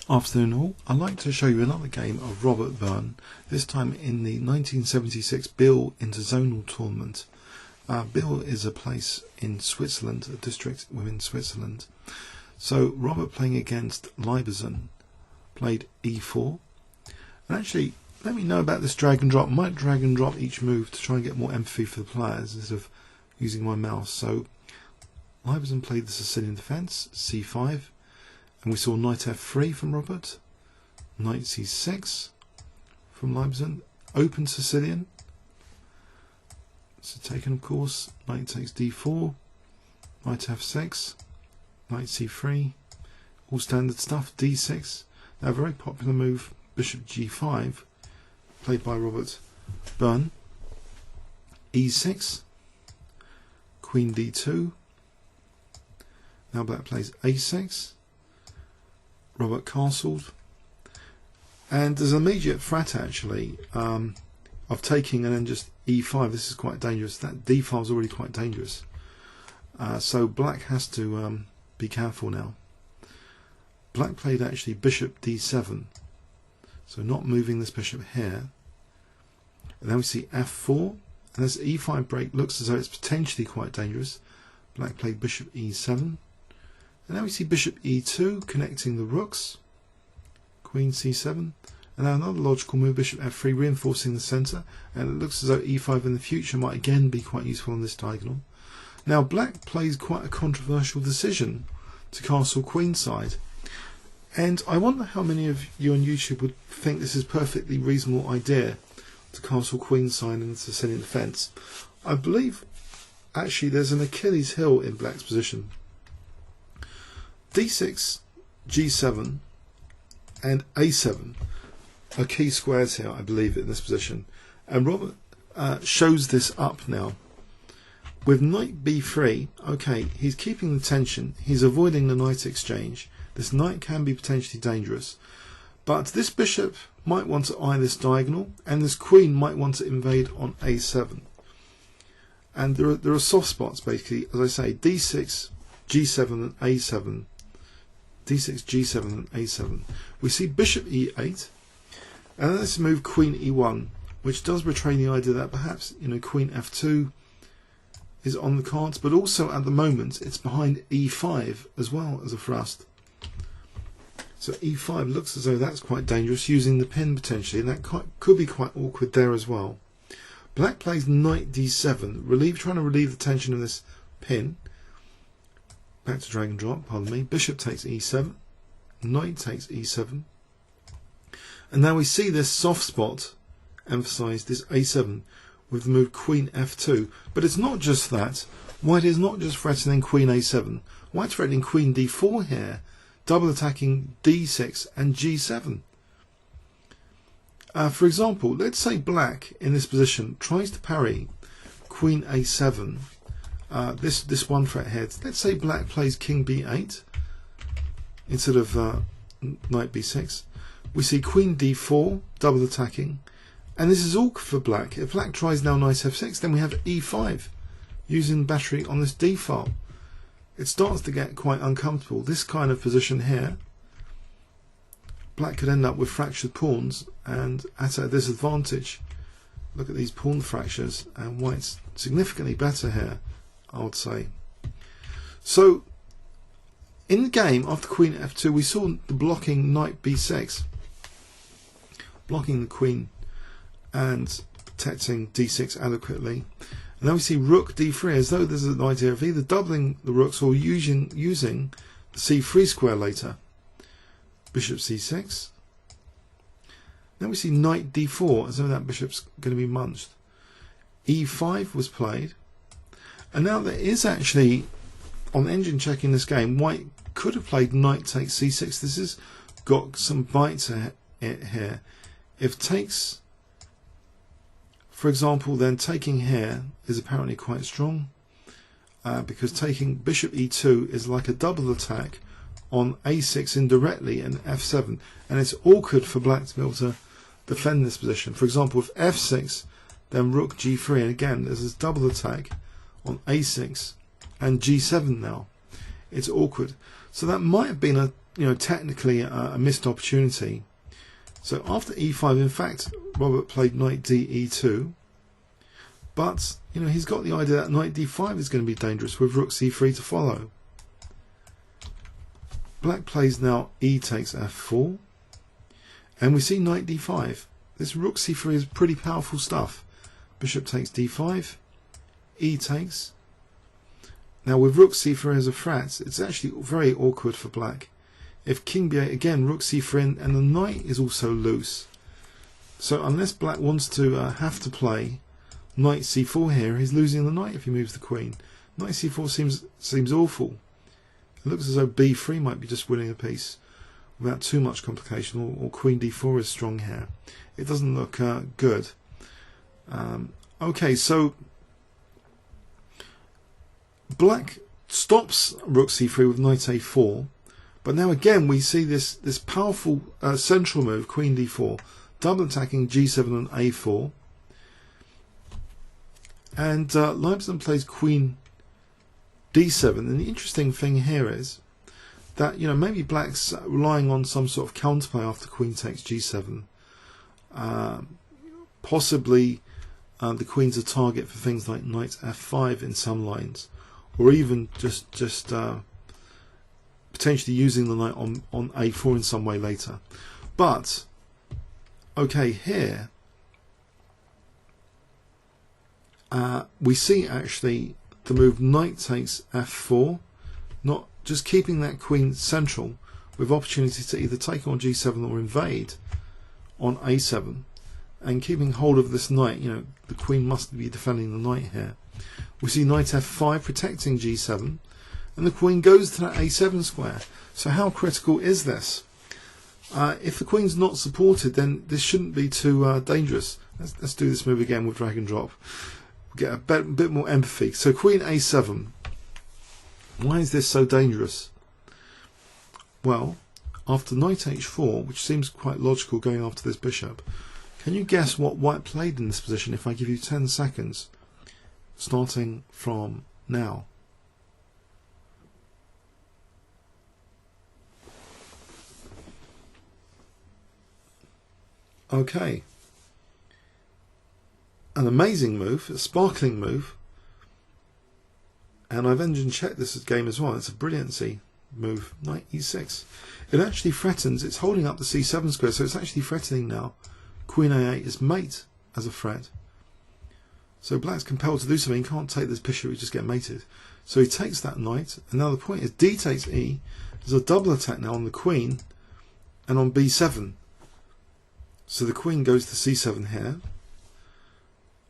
Afternoon all, I'd like to show you another game of Robert Byrne, this time in the 1976 Biel Interzonal tournament. Biel is a place in Switzerland, a district within Switzerland. So Robert, playing against Liberzon, played e4. And actually, let me know about this drag and drop. I might drag and drop each move to try and get more empathy for the players instead of using my mouse. So Liberzon played the Sicilian defence, c5. And we saw knight f3 from Robert, knight c6 from Liberzon, open Sicilian, so taken of course, knight takes d4, knight f6, knight c3, all standard stuff, d6. Now a very popular move, bishop g5, played by Robert Byrne, e6, queen d2, now black plays a6, Robert castled, and there's an immediate threat actually of taking and then just e5. This is quite dangerous. That d5 is already quite dangerous, so black has to be careful now. Black played actually bishop d7, so not moving this bishop here, and then we see f4, and this e5 break looks as though it's potentially quite dangerous. Black played bishop e7. And now we see bishop e2 connecting the rooks, queen c7, and now another logical move, bishop f3, reinforcing the centre, and it looks as though e5 in the future might again be quite useful on this diagonal. Now black plays quite a controversial decision to castle queenside, and I wonder how many of you on YouTube would think this is a perfectly reasonable idea to castle queenside in the Sicilian defence. I believe actually there's an Achilles heel in black's position. d6, g7 and a7 are key squares here, I believe, in this position, and Robert shows this up now with knight b3. Okay, he's keeping the tension, he's avoiding the knight exchange. This knight can be potentially dangerous, but this bishop might want to eye this diagonal, and this queen might want to invade on a7, and there are soft spots basically, as I say, d6, g7 and a7, d6, g7 and a7. We see bishop e8, and then let's move queen e1, which does betray the idea that perhaps, you know, queen f2 is on the cards, but also at the moment it's behind e5 as well as a thrust. So e5 looks as though that's quite dangerous, using the pin potentially, and that could be quite awkward there as well. Black plays knight d7, trying to relieve the tension of this pin. Back to drag and drop, pardon me. Bishop takes e7, knight takes e7, and now we see this soft spot emphasised, this a7, with the move queen f2. But it's not just that. White is not just threatening queen a7. White's threatening queen d4 here, double attacking d6 and g7. For example, let's say black in this position tries to parry queen a7. This one threat here. Let's say black plays king b8 instead of knight b6. We see queen d4 double attacking, and this is awkward for black. If black tries now knight f6, then we have e5 using battery on this d file. It starts to get quite uncomfortable. This kind of position here, black could end up with fractured pawns and at a disadvantage. Look at these pawn fractures, and white's significantly better here, I would say. So in the game after queen f2, we saw the blocking knight b6, blocking the queen and protecting d6 adequately. And then we see rook d3, as though there's an idea of either doubling the rooks or using the c3 square later. Bishop c6. Then we see knight d4, as though that bishop's going to be munched. e5 was played. And now there is actually, on engine checking this game, white could have played knight takes c6. This has got some bite to it here. If takes, for example, then taking here is apparently quite strong, because taking bishop e2 is like a double attack on a6 indirectly and f7, and it's awkward for black to be able to defend this position. For example, with f6, then rook g3, and again there's this double attack on a6 and g7 now. It's awkward. So that might have been a technically a missed opportunity. So after e5, in fact, Robert played knight d e2, but he's got the idea that knight d5 is going to be dangerous with rook c3 to follow. Black plays now e takes f4, and we see knight d5. This rook c3 is pretty powerful stuff. Bishop takes d5, e takes. Now with rook c3 as a threat, it's actually very awkward for black. If king b8, again, rook c3, and the knight is also loose. So unless black wants to have to play knight c4 here, he's losing the knight if he moves the queen. Knight c4 seems awful. It looks as though b3 might be just winning a piece without too much complication, or queen d4 is strong here. It doesn't look good. Okay, so black stops rook c3 with knight a4, but now again we see this powerful central move, queen d4, double attacking g7 and a4, and Liberzon plays queen d7. And the interesting thing here is that maybe black's relying on some sort of counterplay after queen takes g7. Possibly the queen's a target for things like knight f5 in some lines, or even just potentially using the knight on a4 in some way later. But okay, here we see actually the move knight takes f4, not just keeping that queen central with opportunity to either take on g7 or invade on a7, and keeping hold of this knight. The queen must be defending the knight here. We see knight f5 protecting g7, and the queen goes to that a7 square. So how critical is this? If the queen's not supported, then this shouldn't be too dangerous. Let's do this move again with drag and drop. Get a bit more empathy. So queen a7. Why is this so dangerous? Well, after knight h4, which seems quite logical going after this bishop, can you guess what white played in this position if I give you 10 seconds starting from now? Okay, an amazing move, a sparkling move, and I've engine checked this game as well. It's a brilliancy move, knight e6. It actually threatens, it's holding up the c7 square, so it's actually threatening now. Queen a8 is mate as a threat. So black's compelled to do something. He can't take this bishop, he just get mated. So he takes that knight, and now the point is d takes e. There's a double attack now on the queen and on b7. So the queen goes to c7 here.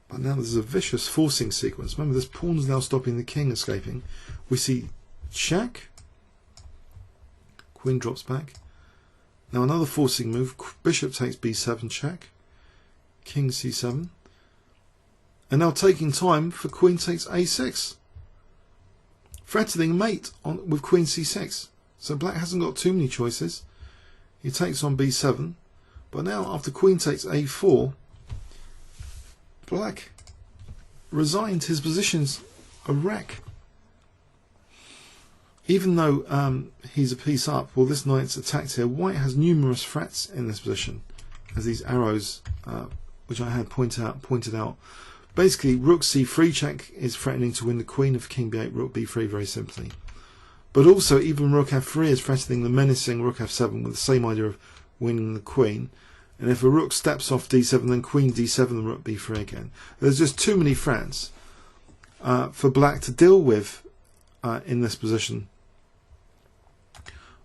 But now there's a vicious forcing sequence. Remember, this pawn's now stopping the king escaping. We see check. Queen drops back. Now another forcing move. Bishop takes b7 check. King c7. And now taking time for queen takes a6. Threatening mate with queen c6. So black hasn't got too many choices. He takes on b7. But now after queen takes a4, black resigned. His position's a wreck. Even though he's a piece up, well, this knight's attacked here. White has numerous threats in this position, as these arrows, which I had pointed out. Basically, rook c3 check is threatening to win the queen of king b8, rook b3, very simply. But also, even rook f3 is threatening the menacing rook f7 with the same idea of winning the queen. And if a rook steps off d7, then queen d7 and rook b3 again. There's just too many threats for black to deal with in this position.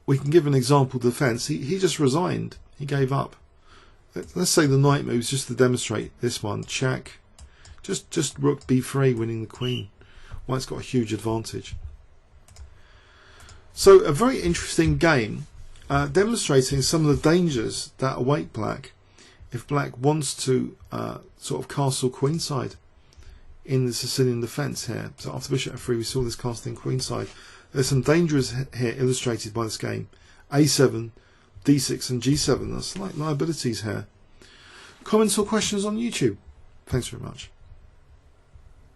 We can give an example defense. He just resigned. He gave up. Let's say the knight moves just to demonstrate this one. Check. Just rook b3 winning the queen. White's got a huge advantage. So a very interesting game. Demonstrating some of the dangers that await black if black wants to sort of castle queenside in the Sicilian defence here. So after bishop f3 we saw this castling queenside. There's some dangers here illustrated by this game. a7, d6 and g7. There's slight liabilities here. Comments or questions on YouTube? Thanks very much.